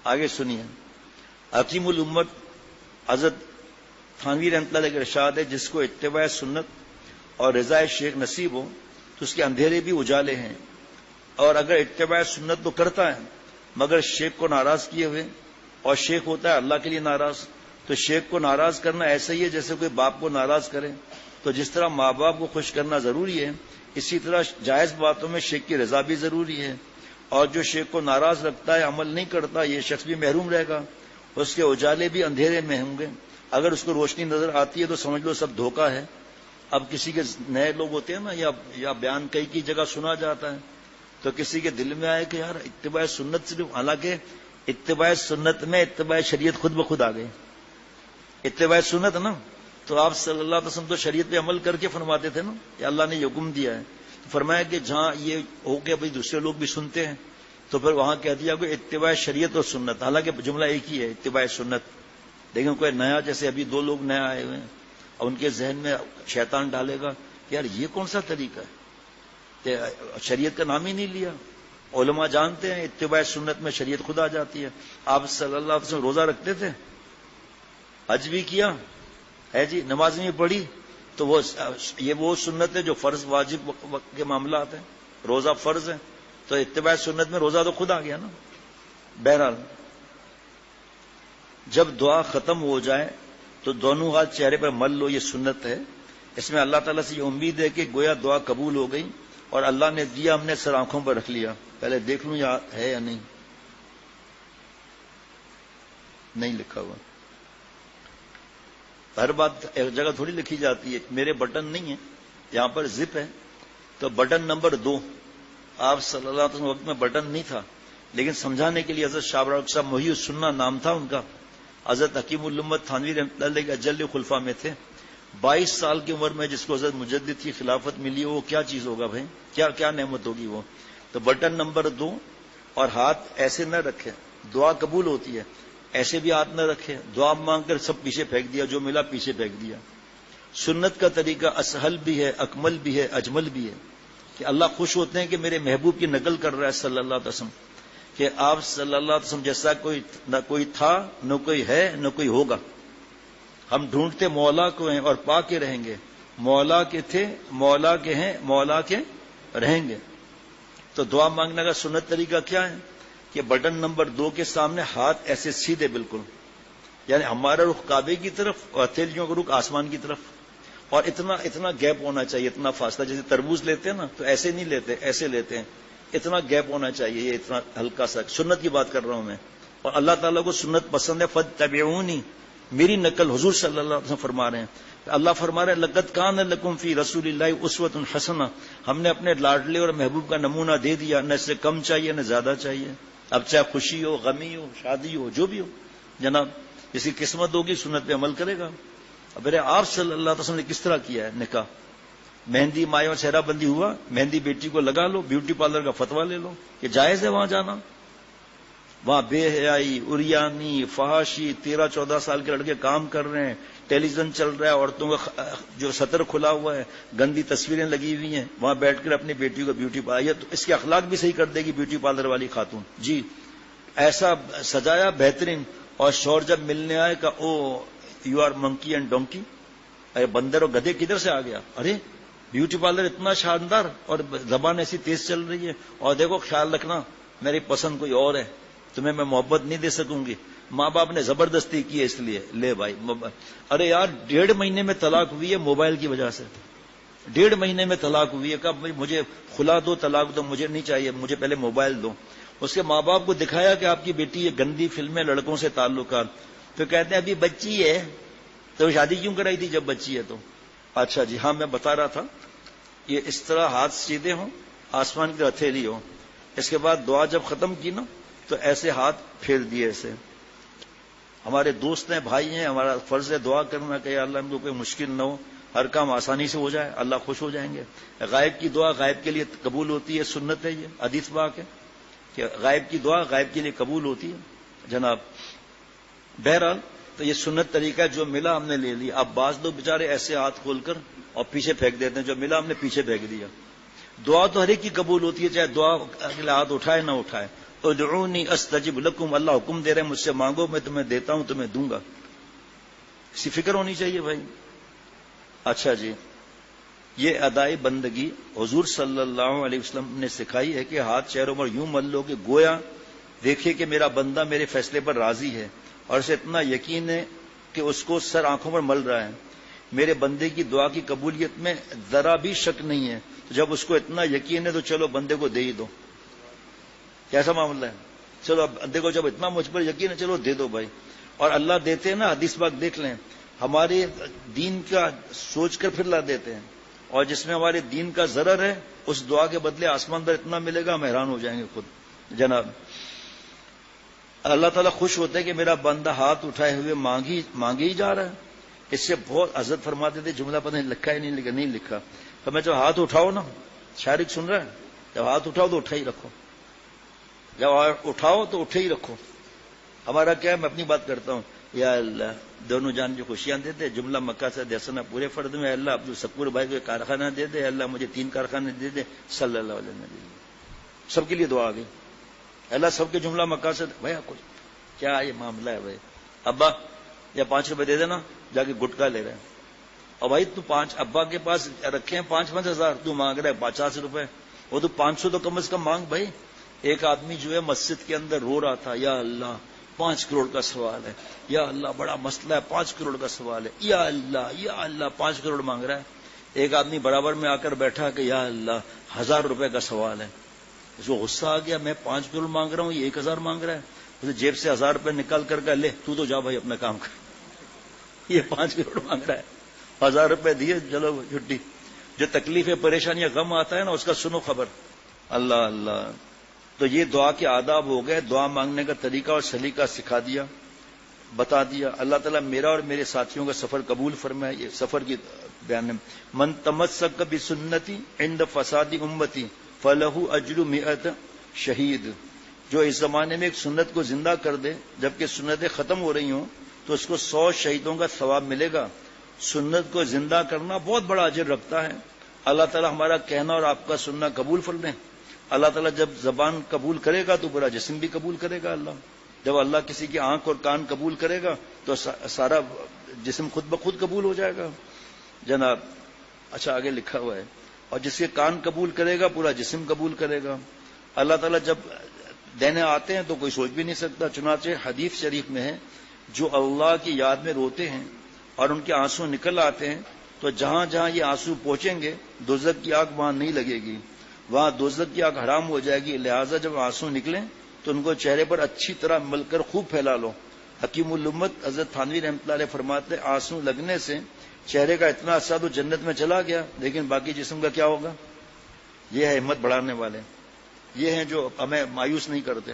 آگے سنیے، حکیم الامت حضرت تھانوی رحمۃ اللہ علیہ کا ارشاد ہے، جس کو اتباع سنت اور رضا شیخ نصیب ہو تو اس کے اندھیرے بھی اجالے ہیں، اور اگر اتباع سنت تو کرتا ہے مگر شیخ کو ناراض کیے ہوئے، اور شیخ ہوتا ہے اللہ کے لیے ناراض، تو شیخ کو ناراض کرنا ایسا ہی ہے جیسے کوئی باپ کو ناراض کرے۔ تو جس طرح ماں باپ کو خوش کرنا ضروری ہے، اسی طرح جائز باتوں میں شیخ کی رضا بھی ضروری ہے، اور جو شیخ کو ناراض رکھتا ہے، عمل نہیں کرتا، یہ شخص بھی محروم رہے گا، اس کے اجالے بھی اندھیرے میں ہوں گے۔ اگر اس کو روشنی نظر آتی ہے تو سمجھ لو سب دھوکہ ہے۔ اب کسی کے نئے لوگ ہوتے ہیں نا، یا بیان کئی جگہ سنا جاتا ہے، تو کسی کے دل میں آئے کہ یار اتباع سنت صرف، حالانکہ اتباع سنت میں اتباع شریعت خود بخود آ گئی۔ اتباع سنت نا، تو آپ صلی اللہ علیہ وسلم تو شریعت پہ عمل کر کے فرماتے تھے نا کہ اللہ نے یہ حکم دیا ہے، تو فرمایا کہ جہاں یہ ہو کے بھائی دوسرے لوگ بھی سنتے ہیں تو پھر وہاں کہہ دیا کہ اتباع شریعت اور سنت، حالانکہ جملہ ایک ہی ہے، اتباع سنت۔ لیکن کوئی نیا، جیسے ابھی 2 لوگ نیا آئے ہوئے ہیں اور ان کے ذہن میں شیطان ڈالے گا کہ یار یہ کون سا طریقہ ہے، کہ شریعت کا نام ہی نہیں لیا۔ علماء جانتے ہیں اتباع سنت میں شریعت خود آ جاتی ہے۔ آپ صلی اللہ علیہ وسلم روزہ رکھتے تھے، حج بھی کیا ہے جی، نماز بھی پڑھی، تو وہ سنت ہے جو فرض واجب کے معاملات ہیں۔ روزہ فرض ہے تو اتباع سنت میں روزہ تو خود آ گیا نا۔ بہرحال جب دعا ختم ہو جائے تو دونوں ہاتھ چہرے پر مل لو، یہ سنت ہے۔ اس میں اللہ تعالیٰ سے یہ امید ہے کہ گویا دعا قبول ہو گئی اور اللہ نے دیا، ہم نے سر آنکھوں پر رکھ لیا، پہلے دیکھ لوں یا ہے یا نہیں لکھا ہوا۔ ہر بات ایک جگہ تھوڑی لکھی جاتی ہے، میرے بٹن نہیں ہے، یہاں پر زپ ہے، تو بٹن نمبر 2، آپ صلی اللہ علیہ وسلم وقت میں بٹن نہیں تھا، لیکن سمجھانے کے لیے حضرت شاہ برق صاحب محی السنہ نام تھا ان کا، حضرت حکیم الامت تھانوی رحمۃ اللہ کے اجل خلفاء میں تھے۔ 22 سال کی عمر میں جس کو حضرت مجدد کی خلافت ملی، وہ کیا چیز ہوگا بھائی، کیا نعمت ہوگی وہ۔ تو بٹن نمبر 2، اور ہاتھ ایسے نہ رکھے، دعا قبول ہوتی ہے، ایسے بھی ہاتھ نہ رکھے، دعا مانگ کر سب پیچھے پھینک دیا، جو ملا پیچھے پھینک دیا۔ سنت کا طریقہ اسہل بھی ہے، اکمل بھی ہے، اجمل بھی ہے، کہ اللہ خوش ہوتے ہیں کہ میرے محبوب کی نقل کر رہا ہے صلی اللہ علیہ وسلم، کہ آپ صلی اللہ علیہ وسلم جیسا نہ کوئی تھا، نہ کوئی ہے، نہ کوئی ہوگا۔ ہم ڈھونڈتے مولا کو ہیں اور پا کے رہیں گے، مولا کے تھے، مولا کے ہیں، مولا کے رہیں گے۔ تو دعا مانگنے کا سنت طریقہ کیا ہے کہ بٹن نمبر 2 کے سامنے ہاتھ ایسے سیدھے بالکل، یعنی ہمارا رخ کعبے کی طرف اور ہتھیلیوں کا رخ آسمان کی طرف، اور اتنا گیپ ہونا چاہیے، اتنا فاصلہ، جیسے تربوز لیتے ہیں نا تو ایسے نہیں لیتے، ایسے لیتے ہیں، اتنا گیپ ہونا چاہیے، یہ اتنا ہلکا سا، سنت کی بات کر رہا ہوں میں۔ اور اللہ تعالیٰ کو سنت پسند ہے، فاتبعونی، میری نقل حضور صلی اللہ علیہ وسلم فرما رہے ہیں۔ اللہ فرما رہے ہیں لقد کان لکم فی رسول اللہ اسوۃ حسنہ، ہم نے اپنے لاڈلے اور محبوب کا نمونہ دے دیا، نہ اس سے کم چاہیے نہ زیادہ چاہیے۔ اب چاہے خوشی ہو، غمی ہو، شادی ہو، جو بھی ہو جناب، جس کی قسمت ہوگی سنت پہ عمل کرے گا۔ اب آپ صلی اللہ علیہ وسلم نے کس طرح کیا ہے نکاح؟ مہندی مائیں اور صحرا بندی ہوا، مہندی بیٹی کو لگا لو، بیوٹی پارلر کا فتویٰ لے لو کہ جائز ہے وہاں جانا۔ وہاں بے حیائی، اریانی، فحاشی، 13-14 سال کے لڑکے کام کر رہے ہیں، ٹیلی ویژن چل رہا ہے، عورتوں کا جو سطر کھلا ہوا ہے، گندی تصویریں لگی ہوئی ہیں، وہاں بیٹھ کر اپنی بیٹی کو بیوٹی پارلر، تو اس کے اخلاق بھی صحیح کر دے گی بیوٹی پارلر والی خاتون جی۔ ایسا سجایا بہترین، اور شوہر جب ملنے آئے کہ oh you are monkey and donkey, ارے بندر اور گدھے کدھر سے آ گیا، ارے بیوٹی پارلر اتنا شاندار اور زبان ایسی تیز چل رہی ہے، اور دیکھو خیال رکھنا میری پسند کوئی اور ہے، تمہیں میں محبت نہیں دے سکوں گی، ماں باپ نے زبردستی کی ہے اس لیے لے بھائی۔ ارے یار 1.5 مہینے میں طلاق ہوئی ہے موبائل کی وجہ سے، 1.5 مہینے میں طلاق ہوئی ہے، کہ مجھے خلا دو، طلاق دو، مجھے نہیں چاہیے، مجھے پہلے موبائل دو۔ اس کے ماں باپ کو دکھایا کہ آپ کی بیٹی یہ گندی فلمیں، لڑکوں سے تعلقات، تو کہتے ہیں ابھی بچی ہے، تو شادی کیوں کرائی تھی جب بچی ہے تو؟ اچھا جی ہاں، میں بتا رہا تھا، یہ اس طرح ہاتھ سیدھے ہوں، آسمان کی ہتھیلی ہو، اس کے بعد دعا جب ختم کی نا تو ایسے ہاتھ پھیر دیے ایسے۔ ہمارے دوست ہیں، بھائی ہیں، ہمارا فرض ہے دعا کرنا کہ یا اللہ ہم کو کوئی مشکل نہ ہو، ہر کام آسانی سے ہو جائے، اللہ خوش ہو جائیں گے۔ غائب کی دعا غائب کے لیے قبول ہوتی ہے، سنت ہے، یہ حدیث پاک ہے کہ غائب کی دعا غائب کے لیے قبول ہوتی ہے جناب۔ بہرحال تو یہ سنت طریقہ جو ملا ہم نے لے لیا۔ اب بعض لوگ بےچارے ایسے ہاتھ کھول کر اور پیچھے پھینک دیتے ہیں، جو ملا ہم نے پیچھے پھینک دیا۔ دعا تو ہر ایک کی قبول ہوتی ہے، چاہے دعا اگلے ہاتھ اٹھائے نہ اٹھائے، ادعونی استجب لکم، اللہ حکم دے رہے ہیں مجھ سے مانگو، میں تمہیں دیتا ہوں، تمہیں دوں گا. اسی فکر ہونی چاہیے بھائی. اچھا جی، یہ ادائی بندگی حضور صلی اللہ علیہ وسلم نے سکھائی ہے کہ ہاتھ چہروں پر یوں مل لو کہ گویا دیکھے کہ میرا بندہ میرے فیصلے پر راضی ہے، اور اسے اتنا یقین ہے کہ اس کو سر آنکھوں پر مل رہا ہے. میرے بندے کی دعا کی قبولیت میں ذرا بھی شک نہیں ہے. جب اس کو اتنا یقین ہے تو چلو بندے کو دے ہی دو. کیسا معاملہ ہے؟ چلو بندے کو جب اتنا مجھ پر یقین ہے چلو دے دو بھائی. اور اللہ دیتے ہیں نا، حدیث پاک دیکھ لیں، ہمارے دین کا سوچ کر پھر اللہ دیتے ہیں، اور جس میں ہمارے دین کا ضرر ہے اس دعا کے بدلے آسمان پر اتنا ملے گا ہم حیران ہو جائیں گے خود. جناب اللہ تعالیٰ خوش ہوتا ہے کہ میرا بندہ ہاتھ اٹھائے ہوئے مانگے ہی جا رہا ہے. اس سے بہت حضرت فرماتے تھے، جملہ پتہ نہیں لکھا ہے نہیں لکھا، تو میں جب ہاتھ اٹھاؤ نا، شارق سن رہا ہے، جب ہاتھ اٹھاؤ تو اٹھا ہی رکھو، جب اٹھاؤ تو اٹھے ہی رکھو. ہمارا کیا ہے، میں اپنی بات کرتا ہوں، یا اللہ دونوں جان جو خوشیاں دیتے، جملہ مکہ سے دیسنا پورے فرد میں، اللہ عبد الشکور بھائی کو کارخانہ دے دے، اللہ مجھے 3 کارخانے دے دے، صلی اللہ علیہ وسلم. سب کے لیے دعا آ گئی، اللہ سب کے جملہ مکہ سے. بھائی کچھ کیا یہ معاملہ ہے بھائی؟ ابا یا 5 روپے دے دینا، جا کے گٹکا لے رہے ہیں. اور بھائی تو 5 ابا کے پاس رکھے ہیں 5-5 ہزار، تو مانگ رہا ہے 50 روپے، وہ تو 500 تو کم از کم مانگ بھائی. ایک آدمی جو ہے مسجد کے اندر رو رہا تھا، یا اللہ 5 کروڑ کا سوال ہے، یا اللہ بڑا مسئلہ ہے، 5 کروڑ کا سوال ہے، یا اللہ 5 کروڑ مانگ رہا ہے. ایک آدمی برابر میں آ کر بیٹھا کہ یا اللہ 1000 روپے کا سوال ہے. اس کو غصہ آ گیا، میں 5 کروڑ مانگ رہا ہوں، یہ 1000 مانگ رہا ہے. اسے جیب سے 1000 روپے نکال کر کے، لے تو جا بھائی اپنا کام کر، یہ 5 کروڑ مانگ رہا ہے. 1000 روپے دیے، چلو چھٹی. جو تکلیفیں پریشانیاں غم آتا ہے نا، اس کا سنو خبر. اللہ اللہ. تو یہ دعا کے آداب ہو گئے، دعا مانگنے کا طریقہ اور سلیقہ سکھا دیا، بتا دیا. اللہ تعالیٰ میرا اور میرے ساتھیوں کا سفر قبول فرمائے. یہ سفر کی بیان ہے. من تمسک بسنتی عند فساد امتی فلہ اجر 100 شہید. جو اس زمانے میں ایک سنت کو زندہ کر دے جبکہ سنتیں ختم ہو رہی ہوں تو اس کو 100 شہیدوں کا ثواب ملے گا. سنت کو زندہ کرنا بہت بڑا اجر رکھتا ہے. اللہ تعالیٰ ہمارا کہنا اور آپ کا سننا قبول فرمائے. اللہ تعالیٰ جب زبان قبول کرے گا تو پورا جسم بھی قبول کرے گا. اللہ جب اللہ کسی کی آنکھ اور کان قبول کرے گا تو سارا جسم خود بخود قبول ہو جائے گا. جناب اچھا آگے لکھا ہوا ہے، اور جس کے کان قبول کرے گا پورا جسم قبول کرے گا. اللہ تعالیٰ جب دینے آتے ہیں تو کوئی سوچ بھی نہیں سکتا. چنانچہ حدیث شریف میں ہے، جو اللہ کی یاد میں روتے ہیں اور ان کے آنسو نکل آتے ہیں تو جہاں جہاں یہ آنسو پہنچیں گے دوزخ کی آگ وہاں نہیں لگے گی، وہاں دوزخ کی آگ حرام ہو جائے گی. لہٰذا جب آنسو نکلیں تو ان کو چہرے پر اچھی طرح مل کر خوب پھیلا لو. حکیم الامت حضرت تھانوی رحمۃ اللہ علیہ فرماتے آنسو لگنے سے چہرے کا اتنا اثر تو جنت میں چلا گیا، لیکن باقی جسم کا کیا ہوگا؟ یہ ہے ہمت بڑھانے والے، یہ ہیں جو ہمیں مایوس نہیں کرتے.